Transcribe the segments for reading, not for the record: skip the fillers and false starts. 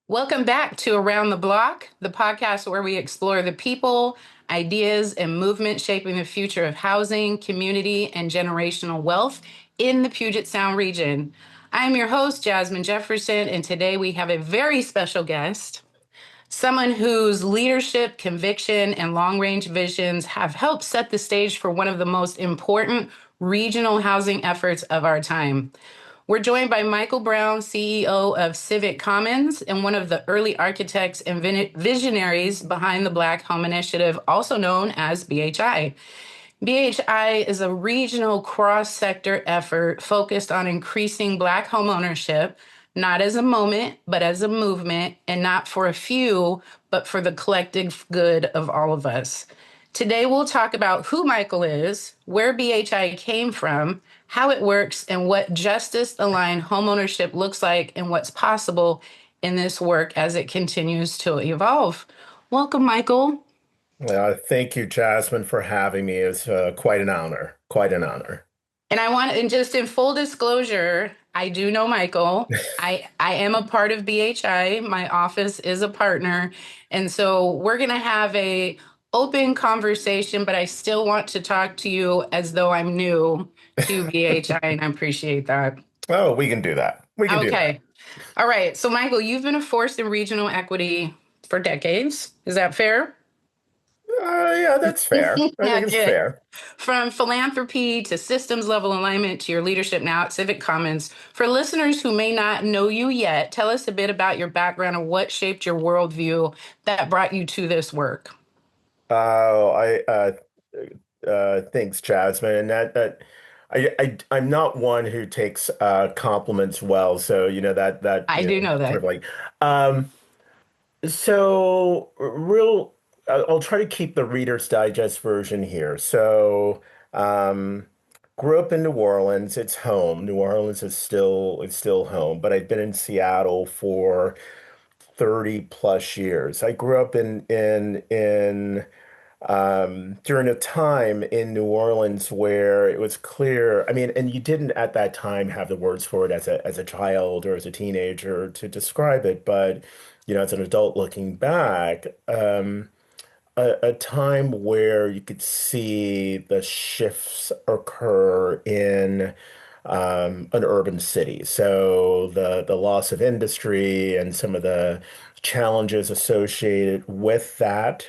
Welcome back to Around the Block, the podcast where we explore the people, ideas, and movement shaping the future of housing, community, and generational wealth in the Puget Sound region. I'm your host, Jasmyn Jefferson, and today we have a very special guest, someone whose leadership, conviction, and long range visions have helped set the stage for one of the most important regional housing efforts of our time. We're joined by Michael Brown, CEO of Civic Commons and one of the early architects and visionaries behind the Black Home Initiative, also known as BHI. BHI is a regional cross-sector effort focused on increasing Black home ownership, not as a moment, but as a movement, and not for a few, but for the collective good of all of us. Today, we'll talk about who Michael is, where BHI came from, how it works, and what justice-aligned homeownership looks like and what's possible in this work as it continues to evolve. Welcome, Michael. Thank you, Jasmine, for having me. It's quite an honor. Quite an honor. And just in full disclosure, I do know Michael. I am a part of BHI. My office is a partner. And so we're going to have a open conversation, but I still want to talk to you as though I'm new to BHI, and I appreciate that. Oh, we can do that. We can do that. Okay. All right. So, Michael, you've been a force in regional equity for decades. Is that fair? Yeah, that's fair. I think it's Okay. fair. From philanthropy to systems level alignment to your leadership now at Civic Commons. For listeners who may not know you yet, tell us a bit about your background and what shaped your worldview that brought you to this work. Oh, thanks, Jasmine. And I'm not one who takes compliments well. So, I do know sort of that. like, um, I'll try to keep the Reader's Digest version here. Um, grew up in New Orleans. It's home. New Orleans is still home, but I've been in Seattle for 30 plus years. I grew up in during a time in New Orleans where it was clear, I mean, and you didn't at that time have the words for it as a child or as a teenager to describe it, but as an adult looking back, a time where you could see the shifts occur in an urban city. So the loss of industry and some of the challenges associated with that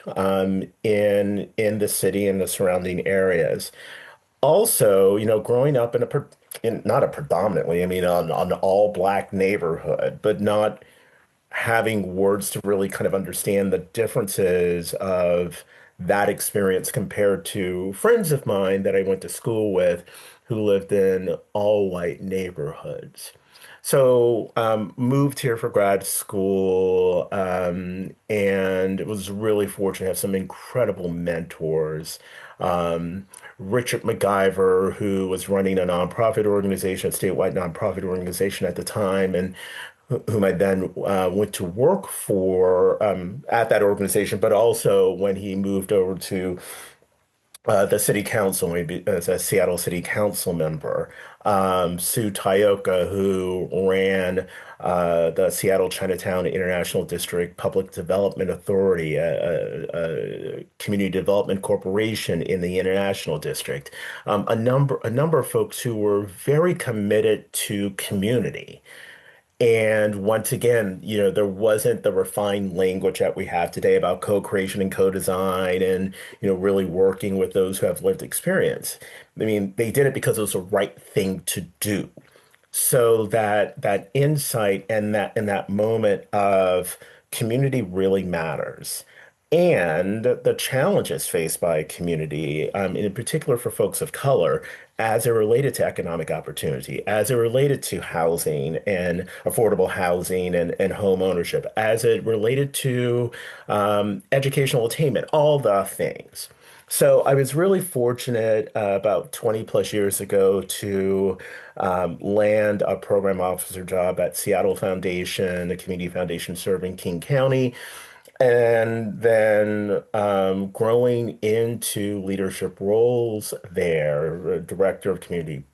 in the city and the surrounding areas. Also, growing up in not a predominantly, I mean, on an all black neighborhood, but not having words to really kind of understand the differences of that experience compared to friends of mine that I went to school with who lived in all white neighborhoods. So, moved here for grad school, and was really fortunate to have some incredible mentors. Um, Richard MacGyver, who was running a nonprofit organization, a statewide nonprofit organization at the time, and whom I then went to work for at that organization, but also when he moved over to the city council, maybe as a Seattle City Council member, Sue Tayoka, who ran the Seattle Chinatown International District Public Development Authority, a community development corporation in the International District, a number of folks who were very committed to community. And once again, there wasn't the refined language that we have today about co-creation and co-design and, really working with those who have lived experience. I mean, they did it because it was the right thing to do. So that insight and that moment of community really matters. And the challenges faced by community, in particular for folks of color, as it related to economic opportunity, as it related to housing and affordable housing and home ownership, as it related to educational attainment, all the things. So I was really fortunate about 20 plus years ago to land a program officer job at Seattle Foundation, a community foundation serving King County, and then growing into leadership roles there, director of community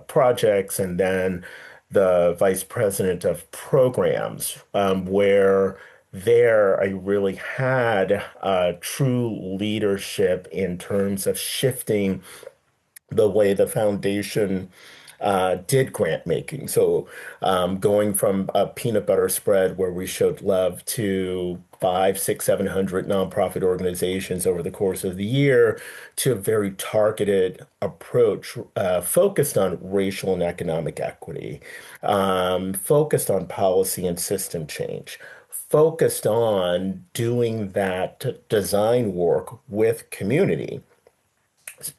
projects, and then the vice president of programs, where there I really had true leadership in terms of shifting the way the foundation did grant making. So going from a peanut butter spread where we showed love to five, six, 700 nonprofit organizations over the course of the year to a very targeted approach focused on racial and economic equity, focused on policy and system change. Focused on doing that design work with community.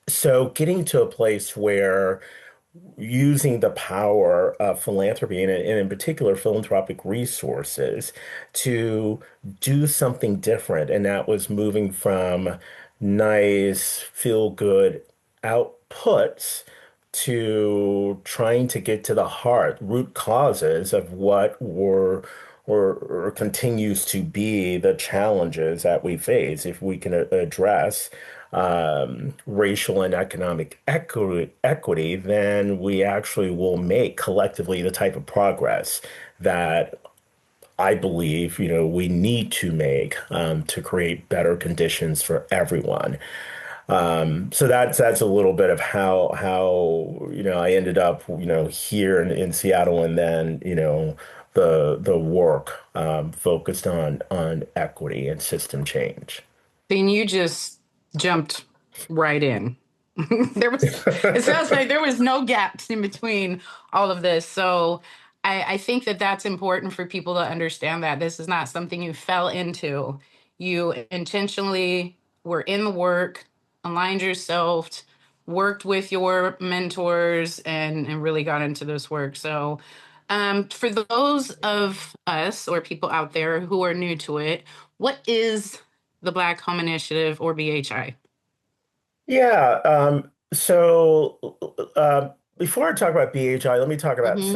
So getting to a place where using the power of philanthropy and in particular philanthropic resources to do something different. And that was moving from nice, feel good outputs to trying to get to the heart, root causes of what were or continues to be the challenges that we face. If we can address racial and economic equity, then we actually will make collectively the type of progress that I believe, we need to make to create better conditions for everyone. So that's a little bit of how I ended up here in Seattle, and then the work focused on equity and system change. Then you just jumped right in. There was, it sounds like there was no gaps in between all of this. So I think that that's important for people to understand that this is not something you fell into. You intentionally were in the work, aligned yourself, worked with your mentors, and really got into this work. So for those of us or people out there who are new to it, what is the Black Home Initiative or BHI? Yeah. Before I talk about BHI, let me talk about Mm-hmm.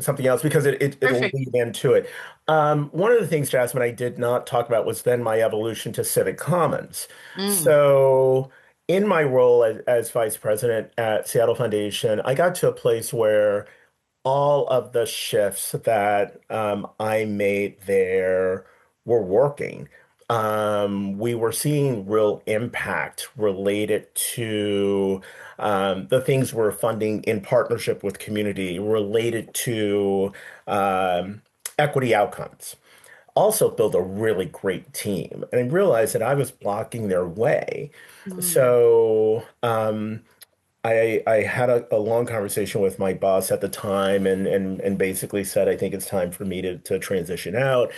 something else because it'll Perfect. lead into it. One of the things, Jasmine, I did not talk about was then my evolution to Civic Commons. Mm, So in my role as vice president at Seattle Foundation, I got to a place where all of the shifts that I made there were working. We were seeing real impact related to the things we're funding in partnership with community, related to um, equity outcomes. Also build a really great team. And I realized that I was blocking their way. mm, So I had a long conversation with my boss at the time and basically said, I think it's time for me to transition out.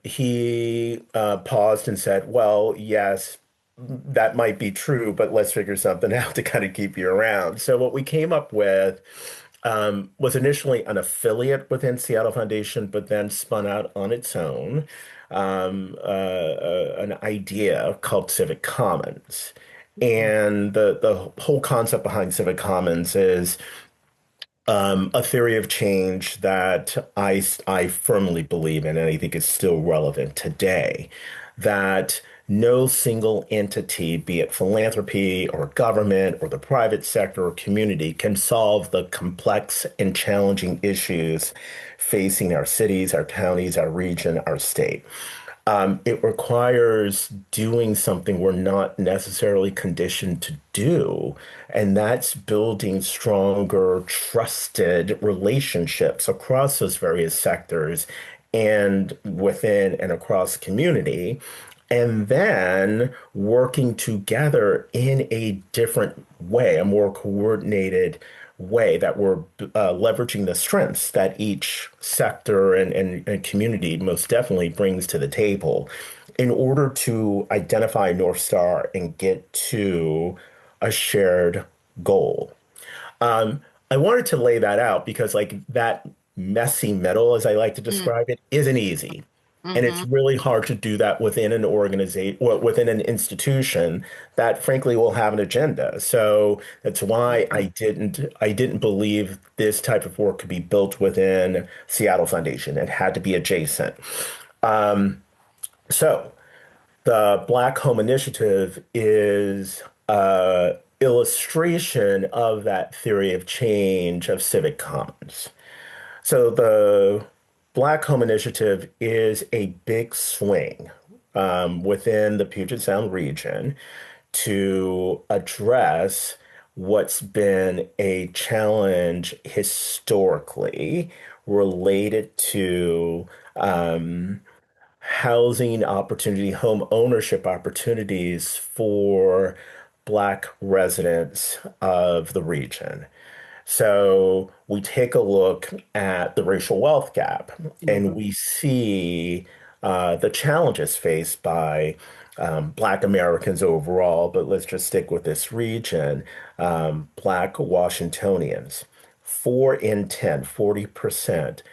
He paused and said, well, yes, that might be true, but let's figure something out to kind of keep you around. So what we came up with was initially an affiliate within Seattle Foundation, but then spun out on its own, an idea called Civic Commons. mm, And the whole concept behind Civic Commons is a theory of change that I firmly believe in, and I think is still relevant today, that no single entity, be it philanthropy or government or the private sector or community, can solve the complex and challenging issues facing our cities, our counties, our region, our state. It requires doing something we're not necessarily conditioned to do, and that's building stronger, trusted relationships across those various sectors and within and across community, and then working together in a different way, a more coordinated way that we're leveraging the strengths that each sector and community most definitely brings to the table in order to identify North Star and get to a shared goal. I wanted to lay that out because like that messy middle, as I like to mm, describe it, isn't easy. And it's mm-hmm, really hard to do that within an organization, well, within an institution that frankly will have an agenda. So that's why mm-hmm. I didn't believe this type of work could be built within Seattle Foundation. It had to be adjacent. So the Black Home Initiative is illustration of that theory of change of civic commons. So the Black Home Initiative is a big swing within the Puget Sound region to address what's been a challenge historically related to housing opportunity, home ownership opportunities for Black residents of the region. So we take a look at the racial wealth gap and Mhm. we see the challenges faced by Black Americans overall, but let's just stick with this region, Black Washingtonians. 4 in 10, 40%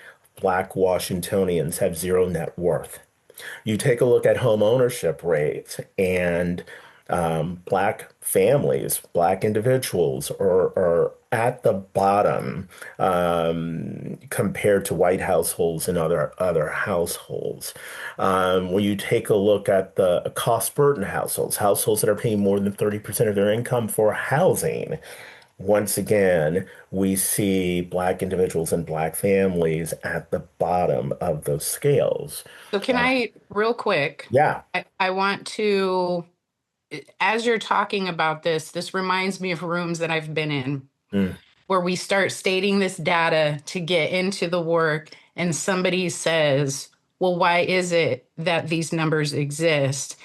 Black Washingtonians have zero net worth. You take a look at home ownership rates and Black families, Black individuals are at the bottom compared to white households and other households. When you take a look at the cost burden households, households that are paying more than 30% of their income for housing, once again, we see Black individuals and Black families at the bottom of those scales. So can I, real quick, Yeah. I want to, as you're talking about this reminds me of rooms that I've been in Mm. where we start stating this data to get into the work, and somebody says, well, why is it that these numbers exist?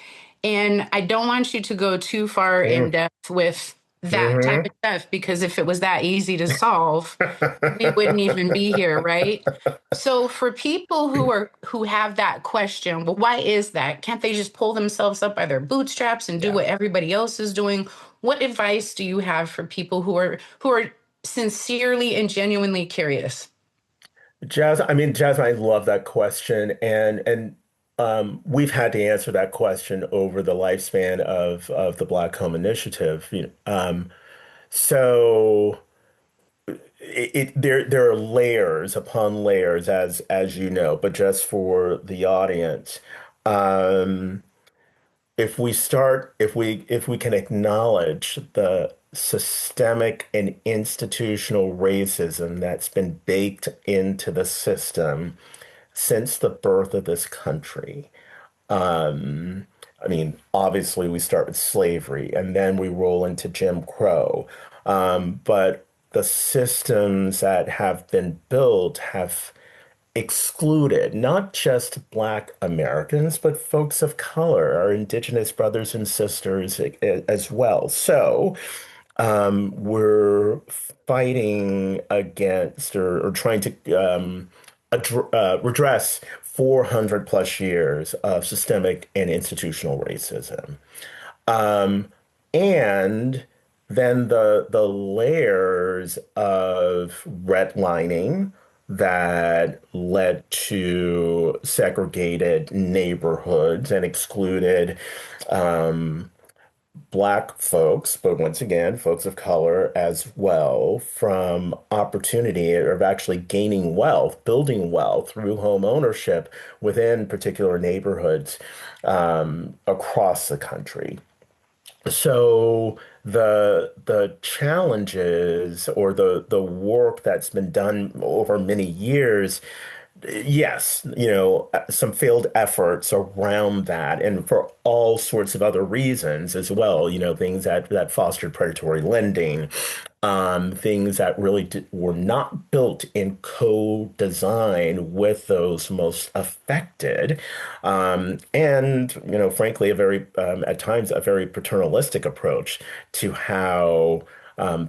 And I don't want you to go too far in Mm. depth with that type Hmm. of stuff, because if it was that easy to solve, we wouldn't even be here, right? So for people who have that question, well, why is that? Can't they just pull themselves up by their bootstraps and do Yeah. what everybody else is doing? What advice do you have for people who are sincerely and genuinely curious? Jasmine, I love that question, and we've had to answer that question over the lifespan of the Black Home Initiative. So there are layers upon layers, as you know, but just for the audience, um, if we can acknowledge the systemic and institutional racism that's been baked into the system since the birth of this country. Um, obviously, we start with slavery and then we roll into Jim Crow. But the systems that have been built have excluded not just Black Americans, but folks of color, our Indigenous brothers and sisters as well. So, we're fighting against or trying to redress 400 plus years of systemic and institutional racism. Um, and then the layers of redlining that led to segregated neighborhoods and excluded um, Black folks, but once again, folks of color as well, from opportunity of actually gaining wealth, building wealth through home ownership within particular neighborhoods across the country. So the challenges or the work that's been done over many years, yes, some failed efforts around that, and for all sorts of other reasons as well, things that fostered predatory lending, things that really were not built in co-design with those most affected, and frankly, at times a very paternalistic approach to how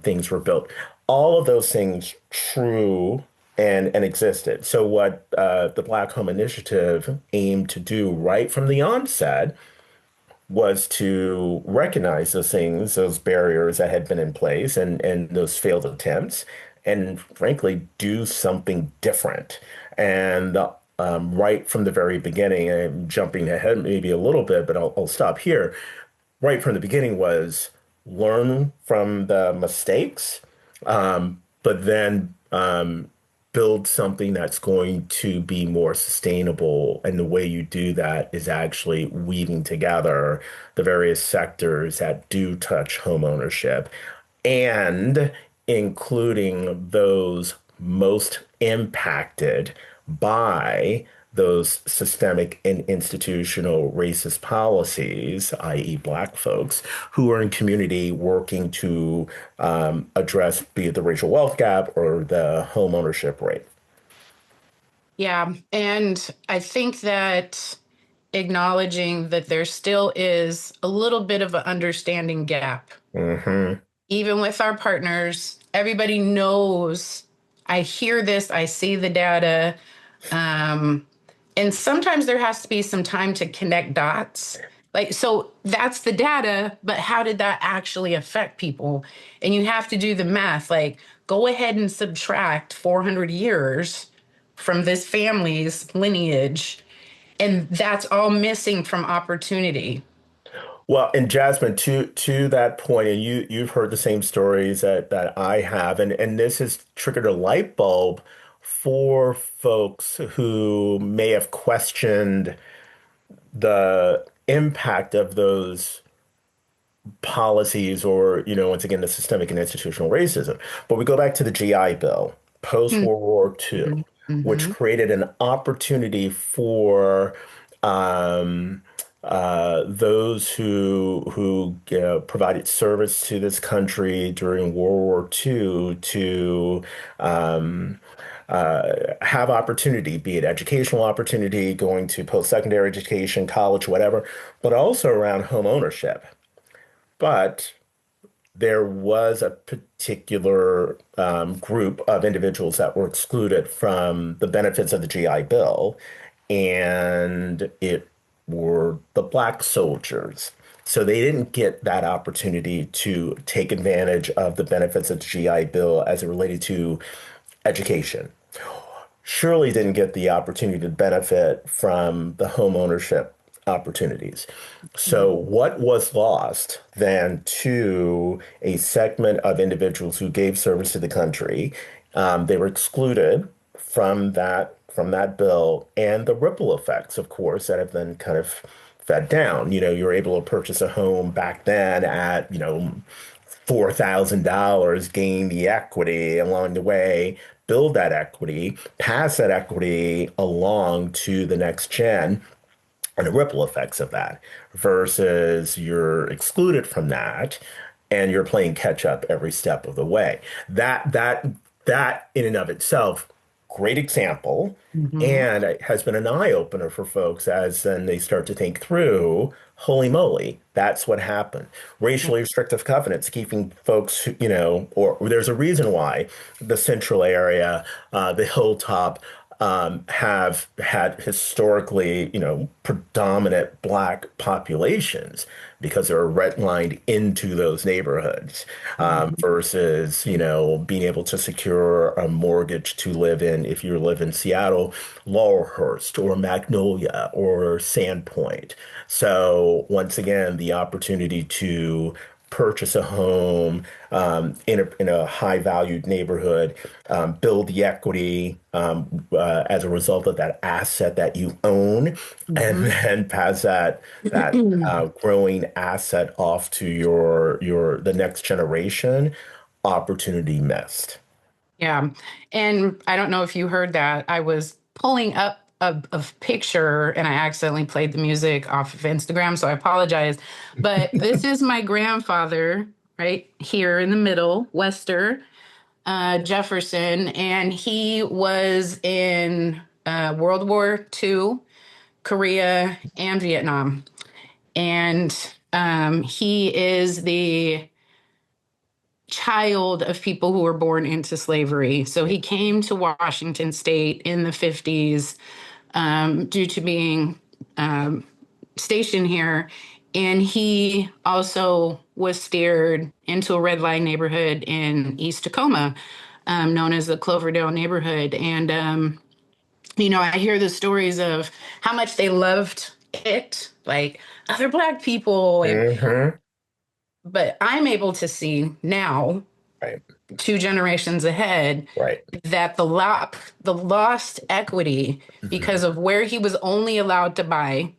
things were built. All of those things true and existed. So what the Black Home Initiative aimed to do right from the onset was to recognize those things, those barriers that had been in place and those failed attempts, and frankly, do something different. And right from the very beginning, I'm jumping ahead maybe a little bit, but I'll stop here. Right from the beginning was learn from the mistakes, but then build something that's going to be more sustainable. And the way you do that is actually weaving together the various sectors that do touch home ownership and including those most impacted by those systemic and institutional racist policies, i.e., Black folks, who are in community working to address be it the racial wealth gap or the home ownership rate. Yeah. And I think that acknowledging that there still is a little bit of an understanding gap, Hmm. even with our partners, everybody knows. I hear this, I see the data. Um, and sometimes there has to be some time to connect dots. Like, so that's the data, but how did that actually affect people? And you have to do the math. Like, go ahead and subtract 400 years from this family's lineage, and that's all missing from opportunity. Well, and Jasmine, to that point, and you've heard the same stories that I have, and this has triggered a light bulb for folks who may have questioned the impact of those policies or, once again, the systemic and institutional racism. But we go back to the GI Bill post World War II, Mm-hmm. which Mm-hmm. created an opportunity for um, those who provided service to this country during World War II to um, have opportunity, be it educational opportunity, going to post-secondary education, college, whatever, but also around home ownership. But there was a particular group of individuals that were excluded from the benefits of the GI Bill, and it were the Black soldiers. So they didn't get that opportunity to take advantage of the benefits of the GI Bill as it related to education. Surely didn't get the opportunity to benefit from the home ownership opportunities. So, what was lost then to a segment of individuals who gave service to the country? They were excluded from that bill, and the ripple effects, of course, that have then kind of fed down. You're able to purchase a home back then at $4,000, gain the equity along the way, build that equity, pass that equity along to the next gen, and the ripple effects of that versus you're excluded from that and you're playing catch up every step of the way. That in and of itself, great example, Mm-hmm. and it has been an eye opener for folks as then they start to think through, holy moly, that's what happened. Racially restrictive covenants keeping folks, or there's a reason why the central area, the hilltop, have had historically, predominant Black populations because they're redlined into those neighborhoods, Mm-hmm. versus, being able to secure a mortgage to live in if you live in Seattle, Laurelhurst, or Magnolia, or Sandpoint. So once again, the opportunity to purchase a home in a high valued neighborhood, build the equity as a result of that asset that you own, and Mm-hmm. then pass that growing asset off to your the next generation. Opportunity missed. Yeah. And I don't know if you heard that. I was pulling up a picture and I accidentally played the music off of Instagram. So I apologize. But this is my grandfather right here in the middle, Wester Jefferson. And he was in World War II, Korea, and Vietnam. And he is the child of people who were born into slavery. So he came to Washington State in the 50s due to being stationed here. And he also was steered into a red line neighborhood in East Tacoma, known as the Cloverdale neighborhood. And, I hear the stories of how much they loved it, like other Black people. Hmm. But I'm able to see now Right, two generations ahead right. that the lost equity Hmm. because of where he was only allowed to buy,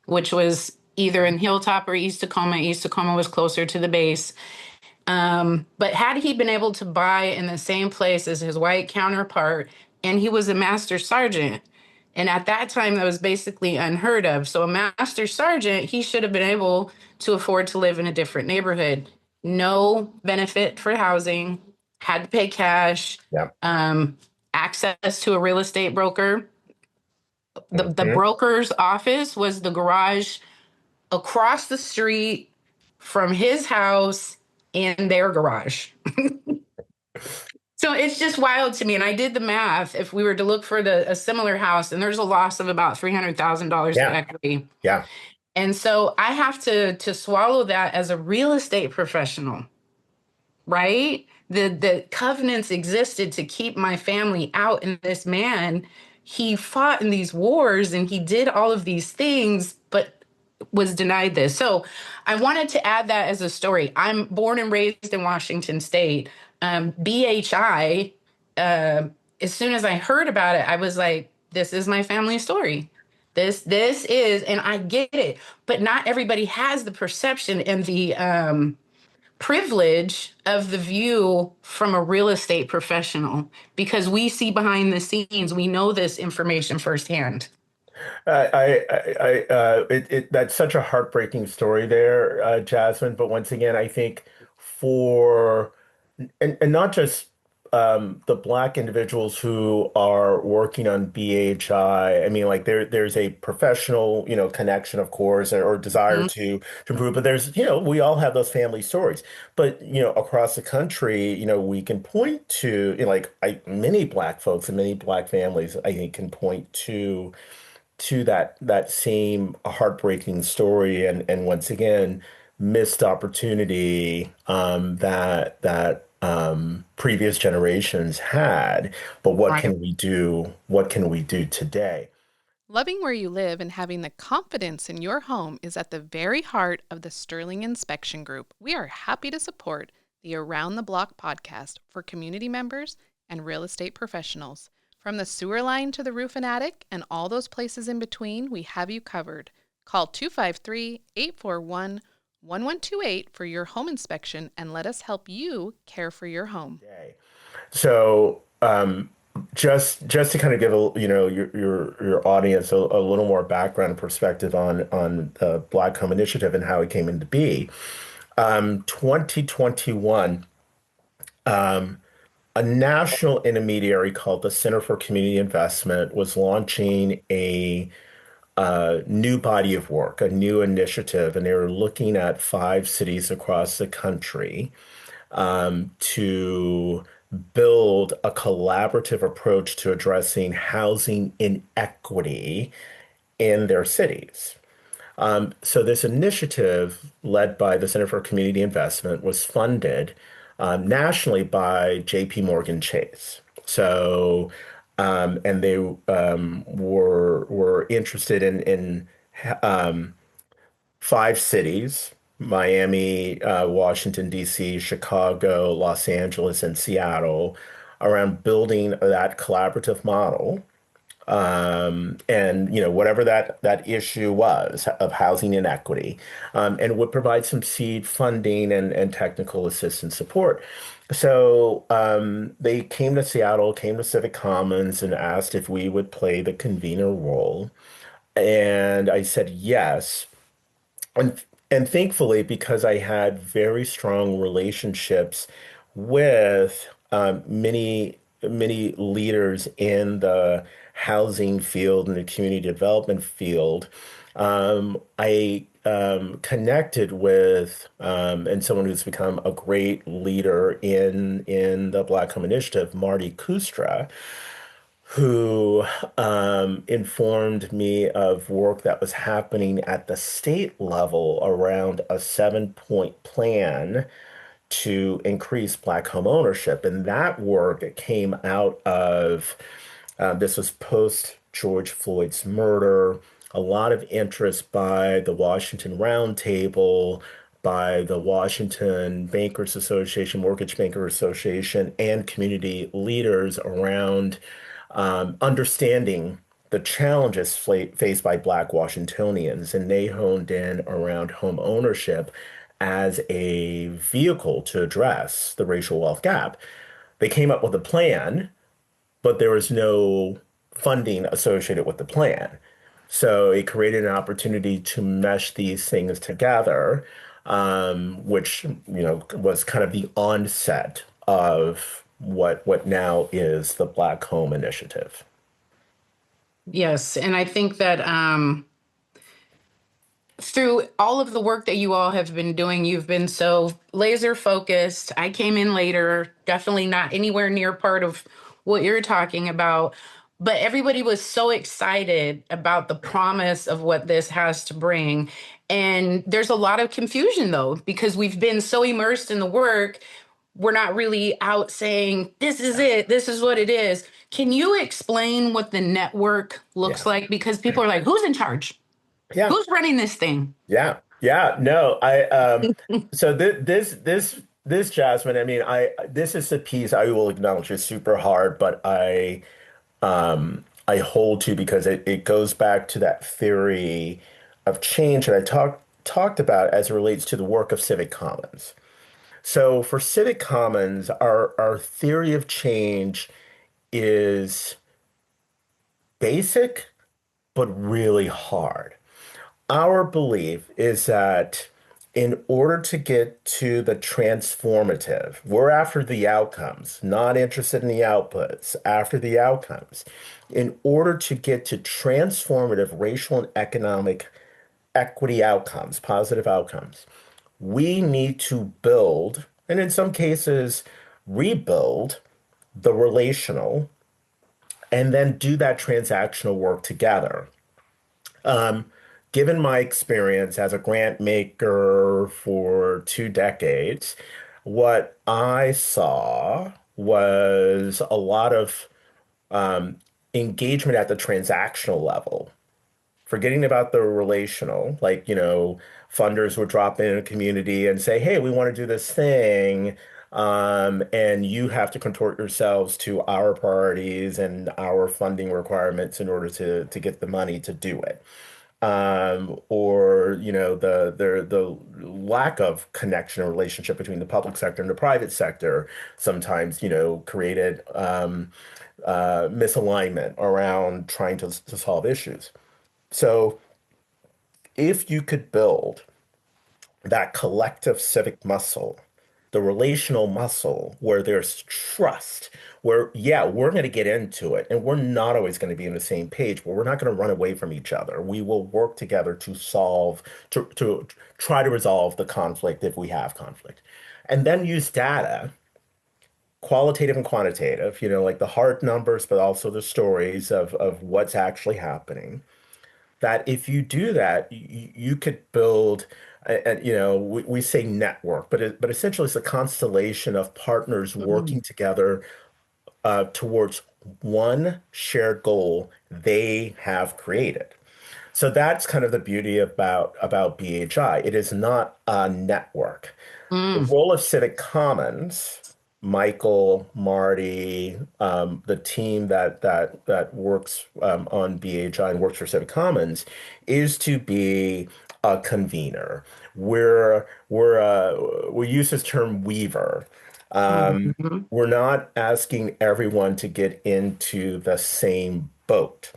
which was either in Hilltop or East Tacoma. East Tacoma was closer to the base. But had he been able to buy in the same place as his white counterpart, and he was a master sergeant, and at that time that was basically unheard of. So a master sergeant, he should have been able to afford to live in a different neighborhood. No benefit for housing, had to pay cash, Yeah. um, access to a real estate broker. The Hmm. broker's office was the garage across the street from his house in their garage. So it's just wild to me. And I did the math. If we were to look for a similar house, and there's a loss of about $300,000 of Yeah. equity. Yeah. And so I have to swallow that as a real estate professional, right? The covenants existed to keep my family out. And this man, he fought in these wars and he did all of these things, but was denied this. So I wanted to add that as a story. I'm born and raised in Washington State. BHI, as soon as I heard about it, I was like, this is my family story. This is, and I get it, but not everybody has the perception and the privilege of the view from a real estate professional because we see behind the scenes. We know this information firsthand. That's such a heartbreaking story there, Jasmine. But once again, I think for and not just the Black individuals who are working on BHI. I mean, like there's a professional, connection, of course, or desire Mhm. to improve. But there's, we all have those family stories. But across the country, we can point to, many Black folks and many Black families, I think, can point to that same heartbreaking story and once again missed opportunity that previous generations had. But what Right. can we do? What can we do today? Loving where you live and having the confidence in your home is at the very heart of the Sterling Inspection Group. We are happy to support the Around the Block podcast for community members and real estate professionals. From the sewer line to the roof and attic and all those places in between, we have you covered. Call 253-841-1128 for your home inspection and let us help you care for your home. Today. So, just to kind of give your audience a little more background and perspective on the Black Home Initiative and how it came into be. 2021, a national intermediary called the Center for Community Investment was launching a new body of work, a new initiative, and they were looking at 5 cities across the country to build a collaborative approach to addressing housing inequity in their cities. So this initiative, led by the Center for Community Investment, was funded nationally by J.P. Morgan Chase. So, and they were interested in 5 cities: Miami, Washington, D.C., Chicago, Los Angeles, and Seattle, around building that collaborative model, and whatever that issue was of housing inequity, and would provide some seed funding and technical assistance support. So they came to Seattle, came to Civic Commons, and asked if we would play the convener role. And I said yes. And thankfully, because I had very strong relationships with many leaders in the housing field and the community development field, I connected with and someone who's become a great leader in the Black Home Initiative, Marty Kustra, who informed me of work that was happening at the state level around a 7-point plan to increase Black home ownership. And that work came out of this was post George Floyd's murder, a lot of interest by the Washington Roundtable, by the Washington Bankers Association, Mortgage Banker Association, and community leaders around understanding the challenges faced by Black Washingtonians. And they honed in around home ownership as a vehicle to address the racial wealth gap. They came up with a plan, but there was no funding associated with the plan. So it created an opportunity to mesh these things together, which, was kind of the onset of what now is the Black Home Initiative. Yes, and I think that through all of the work that you all have been doing, you've been so laser focused. I came in later, definitely not anywhere near part of what you're talking about, but everybody was so excited about the promise of what this has to bring. And there's a lot of confusion though, because we've been so immersed in the work, we're not really out saying, this is it, this is what it is. Can you explain what the network looks Yeah. like? Because people are like, who's in charge? Yeah. Who's running this thing? Yeah. Yeah. No, so this Jasmine, I mean, this is a piece I will acknowledge is super hard, but I hold to because it goes back to that theory of change that I talked about as it relates to the work of Civic Commons. So for Civic Commons, our theory of change is basic but really hard. Our belief is that in order to get to the transformative, we're after the outcomes, not interested in the outputs, after the outcomes. In order to get to transformative racial and economic equity outcomes, positive outcomes, we need to build, and in some cases, rebuild the relational and then do that transactional work together. Um, Given my experience as a grant maker for 2 decades, what I saw was a lot of engagement at the transactional level, forgetting about the relational, like, funders would drop in a community and say, hey, we want to do this thing. And you have to contort yourselves to our priorities and our funding requirements in order to get the money to do it. Or the lack of connection or relationship between the public sector and the private sector sometimes created misalignment around trying to solve issues. So if you could build that collective civic muscle, the relational muscle where there's trust, where, yeah, we're going to get into it and we're not always going to be on the same page, but we're not going to run away from each other. We will work together to to try to resolve the conflict if we have conflict. And then use data, qualitative and quantitative, like the hard numbers, but also the stories of what's actually happening that if you do that, you could build, and we say network, but essentially it's a constellation of partners Mm, working together towards one shared goal they have created. So that's kind of the beauty about BHI. It is not a network. The mm, role of Civic Commons, Michael, Marty, the team that works on BHI and works for Civic Commons, is to be a convener. We use this term weaver. Um, mhm, we're not asking everyone to get into the same boat.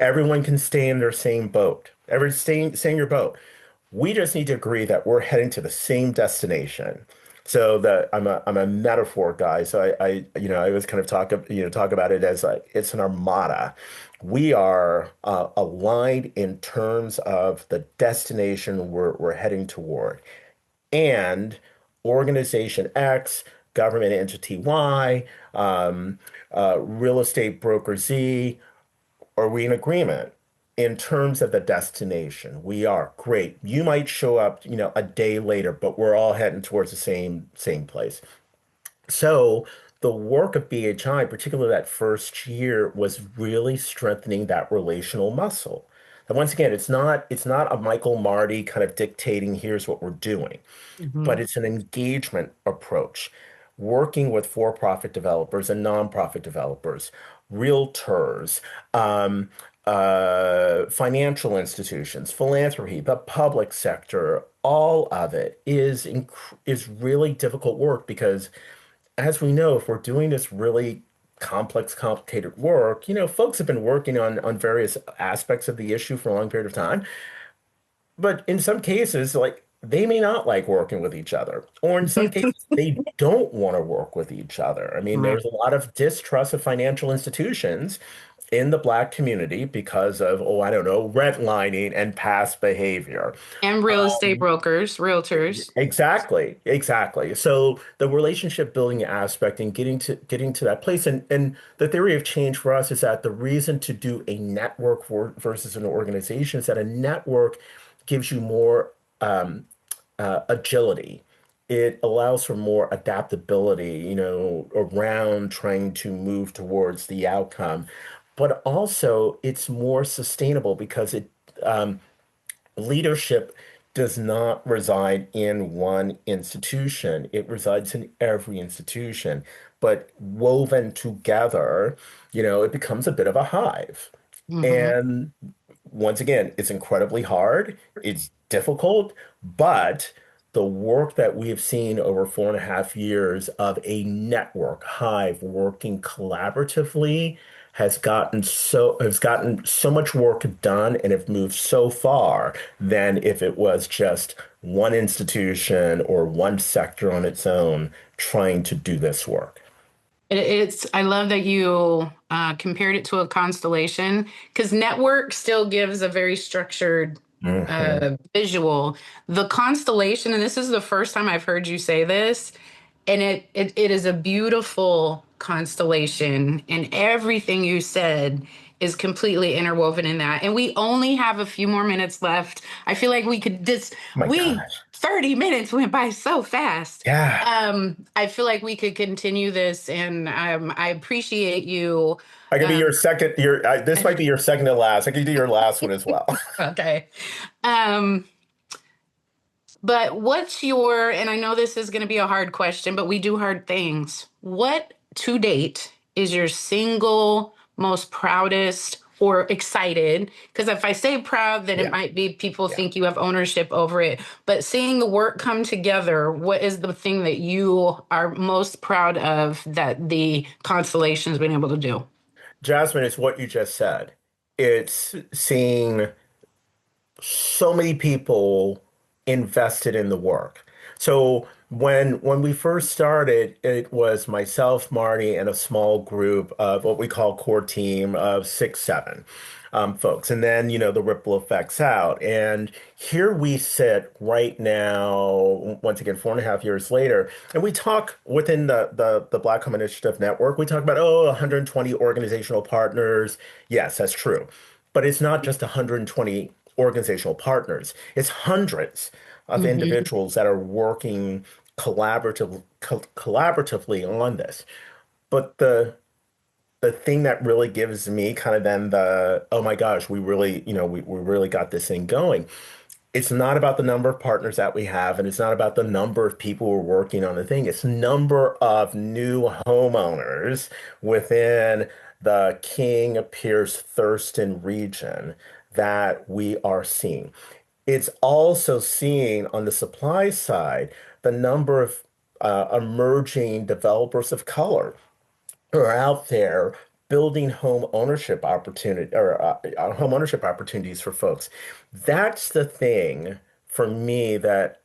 Everyone can stay in their same boat. Stay in your boat. We just need to agree that we're heading to the same destination. So that I'm a metaphor guy. So I always kind of talk about it as like it's an armada. We are aligned in terms of the destination we're heading toward, and organization X, government entity Y, real estate broker Z. Are we in agreement in terms of the destination? We are. Great. You might show up, a day later, but we're all heading towards the same place. So the work of BHI, particularly that first year, was really strengthening that relational muscle. And once again, it's not a Michael Marty kind of dictating, here's what we're doing, but mhm, it's an engagement approach, working with for-profit developers and nonprofit developers, realtors, um, financial institutions, philanthropy, the public sector, all of it is really difficult work because, as we know, if we're doing this really complex, complicated work, folks have been working on various aspects of the issue for a long period of time. But in some cases, like they may not like working with each other, or in some cases, they don't want to work with each other. I mean, Right. there's a lot of distrust of financial institutions in the Black community because of, oh, I don't know, redlining and past behavior. And real estate brokers, realtors. Exactly, exactly. So the relationship building aspect and getting to that place, and the theory of change for us is that the reason to do a network versus an organization is that a network gives you more agility. It allows for more adaptability, around trying to move towards the outcome. But also, it's more sustainable because leadership does not reside in one institution. It resides in every institution. But woven together, it becomes a bit of a hive. Hmm. And once again, it's incredibly hard. It's difficult, but the work that we have seen over 4.5 years of a network hive working collaboratively has gotten so much work done and have moved so far than if it was just one institution or one sector on its own trying to do this work. I love that you compared it to a constellation because network still gives a very structured Mhm. visual. The constellation, and this is the first time I've heard you say this, and it is a beautiful constellation, and everything you said is completely interwoven in that. And we only have a few more minutes left. I feel like we could just My we gosh. 30 minutes went by so fast. Yeah. I feel like we could continue this, and I appreciate you. I could be Um, your second, this might be your second to last. I could do your last one as well. okay. Um, but what's your, and I know this is going to be a hard question, but we do hard things. What to date is your single most proudest or excited? Because if I say proud, then it Yeah. might be people Yeah. think you have ownership over it. But seeing the work come together, what is the thing that you are most proud of that the Constellation's been able to do? Jasmine, it's what you just said. It's seeing so many people invested in the work. So when we first started, it was myself, Marty, and a small group of what we call core team of 6, 7 folks. And then, the ripple effects out. And here we sit right now, once again, 4.5 years later, and we talk within the Black Home Initiative Network. We talk about, 120 organizational partners. Yes, that's true. But it's not just 120 organizational partners. It's hundreds of Hmm. individuals that are working collaboratively on this. But the thing that really gives me kind of then oh my gosh, we really, we really got this thing going. It's not about the number of partners that we have, and it's not about the number of people who are working on the thing. It's number of new homeowners within the King, Pierce, Thurston region that we are seeing. It's also seeing on the supply side the number of emerging developers of color who are out there building home ownership opportunities for folks. That's the thing for me that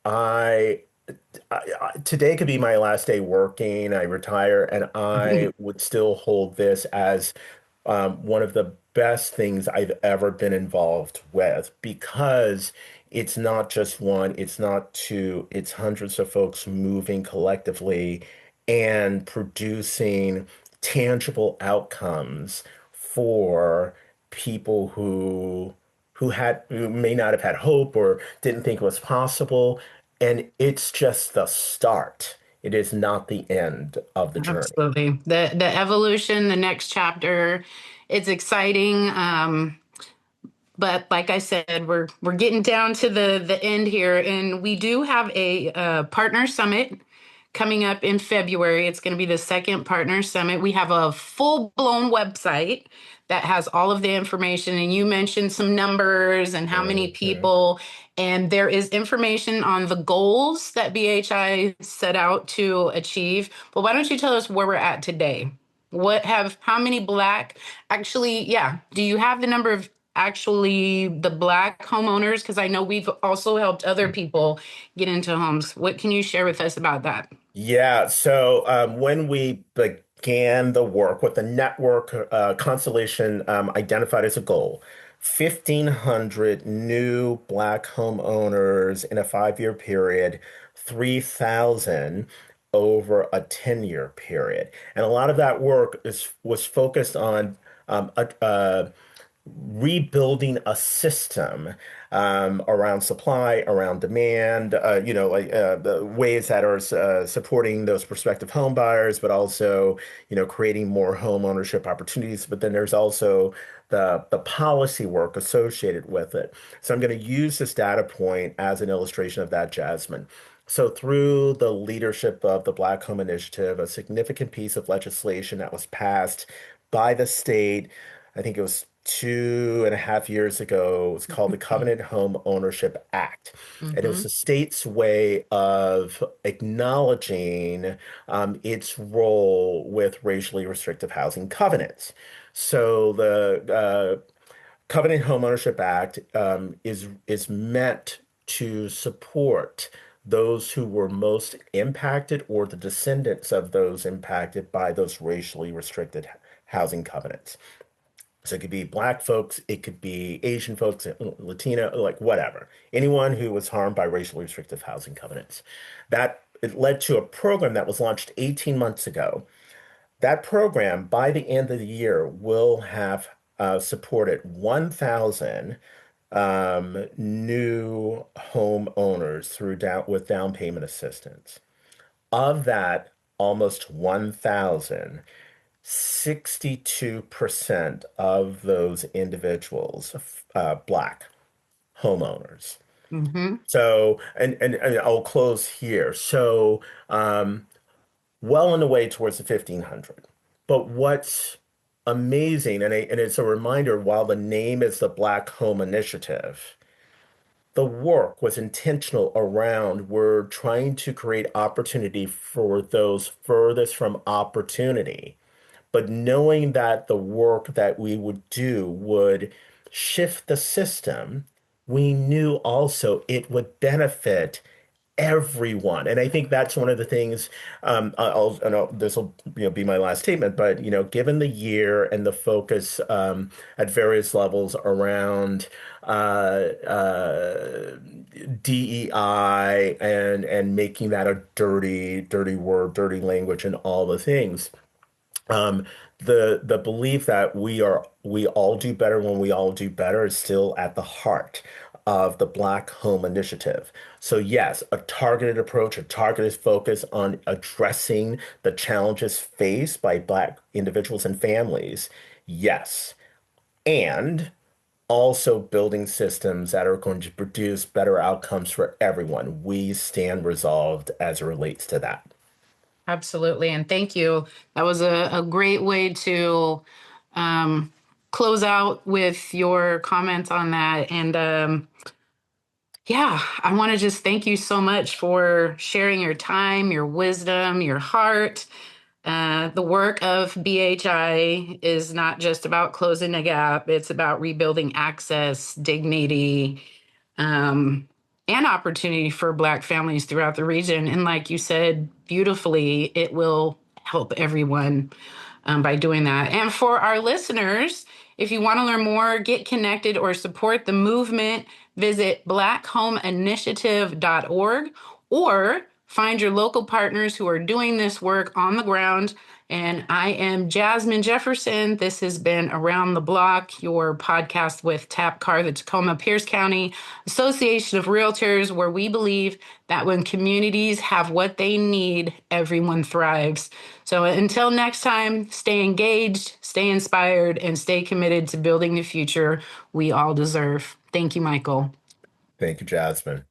today could be my last day working. I retire, and I would still hold this as one of the best things I've ever been involved with because it's not just one, it's not two, it's hundreds of folks moving collectively and producing tangible outcomes for people who may not have had hope or didn't think it was possible. And it's just the start. It is not the end of the journey. Absolutely. The evolution, the next chapter, it's exciting. But like I said, we're getting down to the end here, and we do have a partner summit coming up in February. It's going to be the second partner summit. We have a full blown website that has all of the information. And you mentioned some numbers and how many Mhm. people. And there is information on the goals that BHI set out to achieve. But why don't you tell us where we're at today? How many Black, actually, yeah, do you have the number of actually the Black homeowners? Because I know we've also helped other people get into homes. What can you share with us about that? Yeah, so when we began the work, what the network Constellation identified as a goal, 1,500 new Black homeowners in a 5-year period, 3,000 over a 10-year period. And a lot of that work was focused on rebuilding a system around supply, around demand, the ways that are supporting those prospective home buyers, but also, creating more home ownership opportunities. But then there's also the policy work associated with it. So I'm going to use this data point as an illustration of that, Jasmine. So, through the leadership of the Black Home Initiative, a significant piece of legislation that was passed by the state, I think it was 2.5 years ago. It's called the Covenant Home Ownership Act. And it was Mm-hmm. the state's way of acknowledging its role with racially restrictive housing covenants. So the Covenant Home Ownership Act is meant to support those who were most impacted or the descendants of those impacted by those racially restricted housing covenants. So it could be Black folks, it could be Asian folks, Latino, like whatever. Anyone who was harmed by racially restrictive housing covenants. That it led to a program that was launched 18 months ago. That program, by the end of the year, will have supported 1,000 new homeowners with down payment assistance. Of that, almost 1,000, 62% of those individuals, Black homeowners. Mm-hmm. So, and I'll close here. So, well on the way towards the 1,500. But what's amazing, and it's a reminder, while the name is the Black Home Initiative, the work was intentional around we're trying to create opportunity for those furthest from opportunity. But knowing that the work that we would do would shift the system, we knew also it would benefit everyone. And I think that's one of the things, this will, be my last statement, but, given the year and the focus at various levels around DEI and making that a dirty, dirty word, dirty language, and all the things. Um, the belief that we all do better when we all do better is still at the heart of the Black Home Initiative. So yes, a targeted approach, a targeted focus on addressing the challenges faced by Black individuals and families. Yes. And also building systems that are going to produce better outcomes for everyone. We stand resolved as it relates to that. Absolutely. And thank you. That was a great way to um, close out with your comments on that. And yeah, I want to just thank you so much for sharing your time, your wisdom, your heart. The work of BHI is not just about closing the gap, it's about rebuilding access, dignity, um, and opportunity for Black families throughout the region. And like you said beautifully, it will help everyone by doing that. And for our listeners, if you want to learn more, get connected, or support the movement, visit blackhomeinitiative.org or find your local partners who are doing this work on the ground. And I am Jasmyn Jefferson. This has been Around the Block, your podcast with TAPCAR, the Tacoma-Pierce County Association of Realtors, where we believe that when communities have what they need, everyone thrives. So until next time, stay engaged, stay inspired, and stay committed to building the future we all deserve. Thank you, Michael. Thank you, Jasmine.